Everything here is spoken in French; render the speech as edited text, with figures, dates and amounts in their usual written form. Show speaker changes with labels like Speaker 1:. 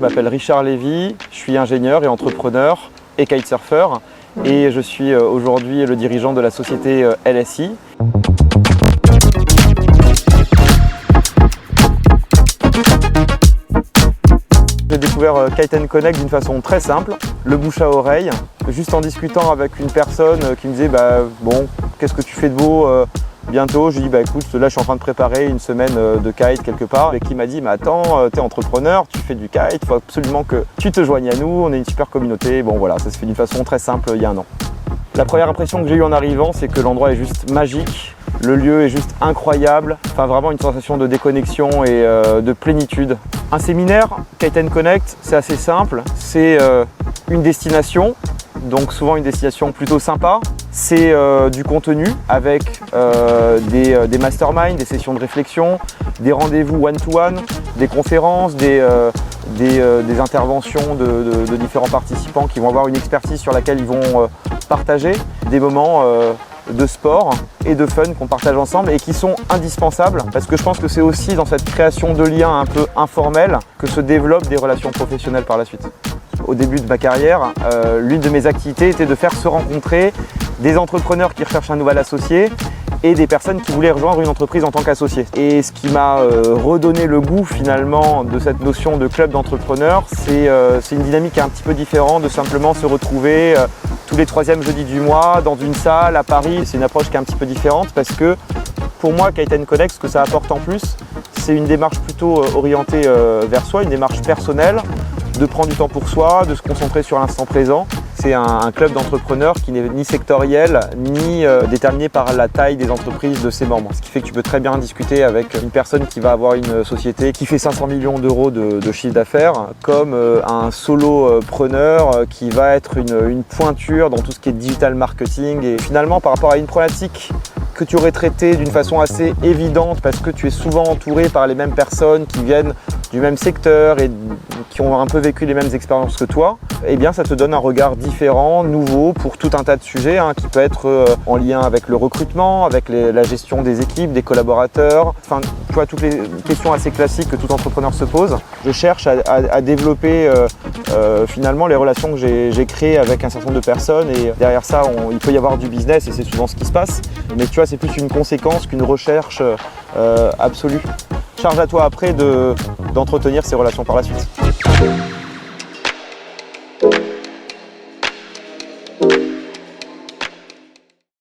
Speaker 1: m'appelle Richard Lévy, je suis ingénieur et entrepreneur et kitesurfer et je suis aujourd'hui le dirigeant de la société LSI. J'ai découvert Kite & Connect d'une façon très simple, le bouche à oreille, juste en discutant avec une personne qui me disait bon, qu'est-ce que tu fais de beau bientôt? Je lui dis écoute, là je suis en train de préparer une semaine de kite quelque part, et qui m'a dit mais attends, tu es entrepreneur, tu fais du kite, il faut absolument que tu te joignes à nous, on est une super communauté. Bon voilà, ça se fait d'une façon très simple il y a un an. La première impression que j'ai eue en arrivant, c'est que l'endroit est juste magique. Le lieu est juste incroyable, enfin vraiment une sensation de déconnexion et de plénitude. Un séminaire, Kite & Connect, c'est assez simple, c'est une destination, donc souvent une destination plutôt sympa. C'est du contenu avec des masterminds, des sessions de réflexion, des rendez-vous one-to-one, des conférences, des interventions de différents participants qui vont avoir une expertise sur laquelle ils vont partager, des moments de sport et de fun qu'on partage ensemble et qui sont indispensables parce que je pense que c'est aussi dans cette création de liens un peu informels que se développent des relations professionnelles par la suite. Au début de ma carrière, l'une de mes activités était de faire se rencontrer des entrepreneurs qui recherchent un nouvel associé et des personnes qui voulaient rejoindre une entreprise en tant qu'associé. Et ce qui m'a redonné le goût finalement de cette notion de club d'entrepreneurs, c'est une dynamique un petit peu différente de simplement se retrouver tous les 3e jeudis du mois dans une salle à Paris. C'est une approche qui est un petit peu différente parce que pour moi, Kite & Connect, ce que ça apporte en plus, c'est une démarche plutôt orientée vers soi, une démarche personnelle, de prendre du temps pour soi, de se concentrer sur l'instant présent. C'est un club d'entrepreneurs qui n'est ni sectoriel, ni déterminé par la taille des entreprises de ses membres. Ce qui fait que tu peux très bien discuter avec une personne qui va avoir une société qui fait 500 millions d'euros de chiffre d'affaires, comme un solopreneur qui va être une pointure dans tout ce qui est digital marketing. Et finalement, par rapport à une problématique que tu aurais traitée d'une façon assez évidente parce que tu es souvent entouré par les mêmes personnes qui viennent du même secteur et qui ont un peu vécu les mêmes expériences que toi, eh bien ça te donne un regard différent, nouveau pour tout un tas de sujets qui peut être en lien avec le recrutement, avec la gestion des équipes, des collaborateurs, enfin tu vois, toutes les questions assez classiques que tout entrepreneur se pose. Je cherche à développer finalement les relations que j'ai créées avec un certain nombre de personnes et derrière ça il peut y avoir du business et c'est souvent ce qui se passe, mais tu vois c'est plus une conséquence qu'une recherche absolue. Charge à toi après d'entretenir ces relations par la suite.